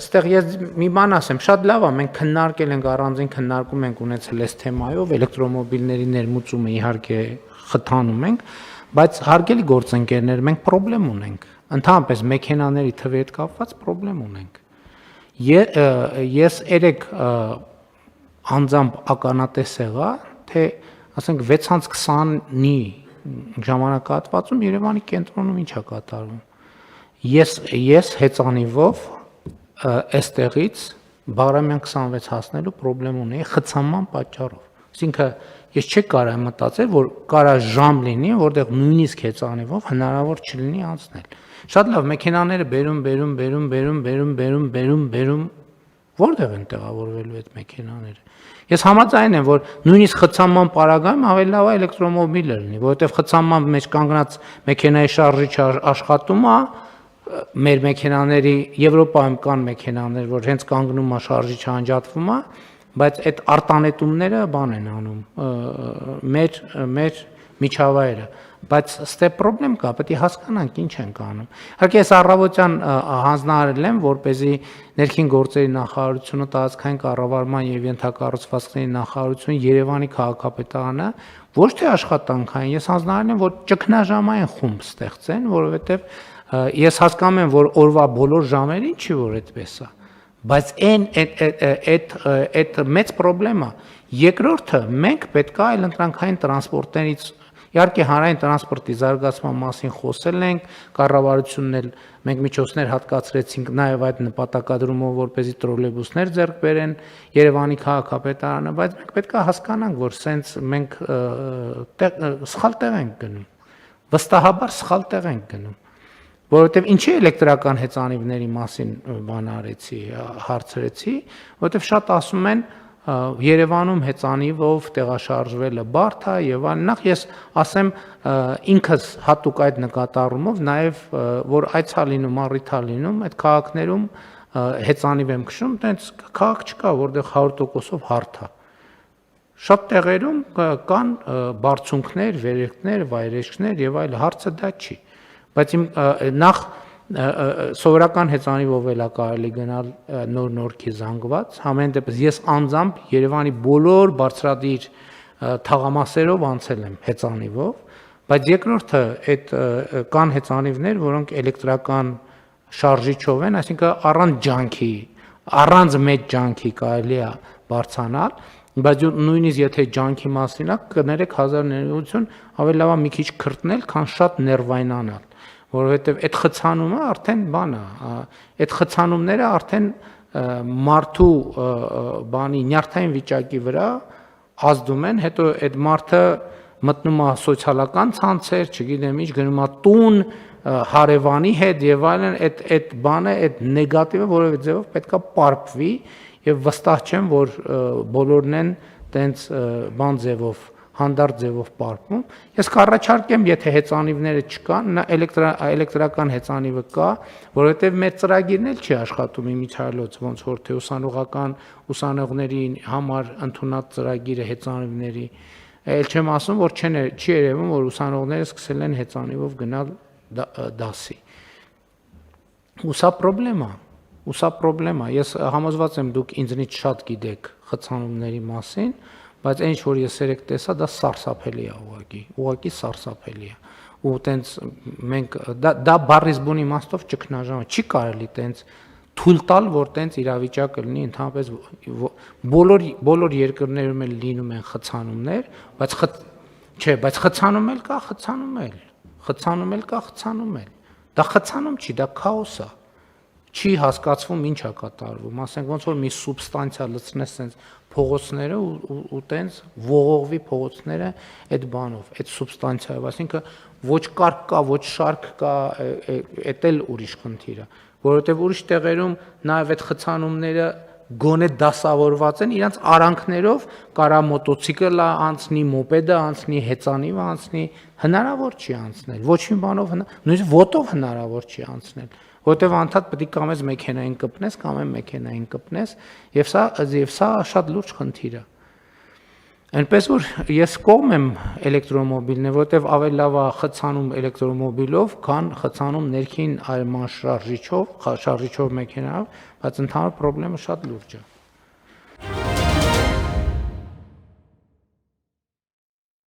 Ստեղ ես մի բան ասեմ, շատ լավ է, մենք քննարկել ենք, առանձին քննարկում ենք ունեցել այս թեմայով, էլեկտրոմոբիլների ներմուծումը իհարկե խթանում ենք, բայց հարգելի գործընկերներ, մենք խնդրեմ ունենք։ Ընդհանրապես մեքենաների թվի հետ կապված խնդրեմ ունենք։ Ես երեք անձամբ ականատես եղա, թե ասենք 6:20-ի ժամանակահատվածում Երևանի կենտրոնում ինչ է կատարվում։ Ես հեծանիվով այստեղից Բաղրամյան 26 հասնելու խնդրեմ ունեի խցանման պատճառով։ Այսինքն ես չեք կարող մտածել, որ կարա ժամ լինի, որտեղ նույնիսկ հեծանիվով հնարավոր չլինի անցնել։ Շատ լավ, մեքենաները բերում, որտեղ են տեղավորվելու այդ մեքենաները։ Ես համաձայն եմ, որ նույնիսկ խցանման պարագայում ավելի լավ է էլեկտրոմոբիլը լինի, որովհետև խցանման մեջ կանգնած մեքենայի շարժիչը աշխատում է, մեր մեքենաների Եվրոպայում կան մեքենաներ, որ հենց կանգնում է շարժիչը անջատվում է, բայց այդ արտանետումները բան են անում մեր միջավայրը, բայց ստե խնդրեմ կա, պետք է հասկանանք ինչ ենք անում։ Իհարկե ես առավոտյան հանձնարարել եմ, որպեսզի ներքին գործերի նախարարությունը, տարածքային կառավարման եւ ենթակառուցվածքների նախարարությունը, Երևանի քաղաքապետարանը ոչ թե աշխատանքային, ես հանձնարարել եմ, որ ճգնաժամային խումբ ստեղծեն, որովհետեւ ես հասկանում եմ, որ օրվա բոլոր ժամերին չի որ այդպես է, բայց այդ մեծ խնդրեմ է։ Երկրորդը մենք պետք է այլ ընտրանքային տրանսպորտներից իհարկե հանրային տրանսպորտի զարգացման մասին խոսել ենք, կառավարությունն էլ մենք միջոցներ հատկացրեցինք նաև այդ նպատակադրումով, որպեսզի տրոլեյբուսներ ձեռք բերեն Երևանի քաղաքապետարանը, բայց մենք պետք է հասկանանք, որ սենց մենք սխալ տեղ ենք գնում, վստահաբար սխալ տեղ ենք գնում, որովհետև ինչի էլեկտրական հեծանիվների մասին բան արեցի, հարցրեցի, որովհետև շատ ասում են Երևանում հեծանիվով տեղաշարժվելը բարդ է եւ այլն, նախ ես ասեմ ինքս հատուկ այդ նկատառումով նաեւ որ այցա լինում, առիթա լինում, այդ քաղաքներում հեծանիվ եմ քշում, տենց քաղաք չկա, որտեղ 100%-ով հարթ է։ Շատ տեղերում կան բարձունքներ, վերելքներ, վայրեջքներ եւ այլ, հարցը դա չի։ Բայց նախ սովորական հեծանիվով էլ կարելի գնալ նոր-նորքի զանգված, համեն դեպս ես անձամբ Երևանի բոլոր բարձրադիր թաղամասերով անցել եմ հեծանիվով, բայց երկրորդը այդ կան հեծանիվներ, որոնք էլեկտրական շարժիչով են, այսինքն առանց ջանքի, առանց մեծ ջանքի կարելի է բարձրանալ, բայց նույնիսկ եթե ջանքի մասին է, կներեք 1980 ավելի լավ է մի քիչ քրտնել, քան շատ ներվայնանալ, որովհետև այդ խցանումը արդեն բան է, այդ խցանումները արդեն մարդու բանի նյարդային վիճակի վրա ազդում են, հետո այդ մարդը մտնում է սոցիալական ցանցեր, չգիտեմ ինչ, գնում է տուն, հարևանի հետ եւ այլն, այդ բանը, այդ նեգատիվը որևէ ձևով պետքա պարփվի եւ վստահ չեմ, որ բոլորն են տենց բան ձևով հանդարտ ձևով պարփում։ Ես կառաջարկեմ, եթե հեծանիվները չկան, նա էլեկտրական հեծանիվը կա, որովհետև մեր ծրագիրն էլ չի աշխատում իմիջիայլոց, ոնց որ թե ուսանողական ուսանողների համար ընդունած ծրագիրը հեծանիվների, էլ չեմ ասում, որ չի երևում, որ ուսանողները սկսել են հեծանիվով գնալ դասի։ Ու սա խնդրեմ է, ես համոզված եմ դուք ինձնից շատ գիտեք խցանումների մասին, բայց այն ինչ որ ես երեք տեսա, դա սարսափելի է ուղղակի սարսափելի է։ Ու տենց մենք դա բառից բուն իմաստով ճգնաժամ է, չի կարելի տենց թույլ տալ, որ տենց իրավիճակը լինի, ընդհանրապես բոլոր երկրներում էլ լինում են խցանումներ, բայց խցանում էլ կա, խցանում էլ։ Դա խցանում չի, դա քաոս է։ Չի հասկացվում ինչ է կատարվում, ասենք ոնց որ մի սուբստանցիա լցնես sense փողոցները ու տենց ողողվի փողոցները այդ բանով, այդ սուբստանցիայով, այսինքն ոչ կարգ կա, ոչ շարք կա, էդ էլ ուրիշ խնդիր է, որովհետև ուրիշ տեղերում նաև այդ խցանումները գոնե դասավորված են, իրանց արանքներով կարա մոտոցիկլը անցնի, մոպեդը անցնի, հեծանիվը անցնի, հնարավոր չի անցնել, ոչ մի բանով, նույնիսկ ոտով հնարավոր չի անցնել, որտեվ անդադ պետք է կամ այս մեքենային կպնես, կամ այն մեքենային կպնես, եւ սա շատ լուրջ խնդիր է։ Այնպես որ ես կողմ եմ էլեկտրոմոբիլն է, որտեվ ավելի լավ է խցանում էլեկտրոմոբիլով, քան խցանում ներքին այլման շարժիչով մեքենայով, բայց ընդհանուր խնդրեմը շատ լուրջ է։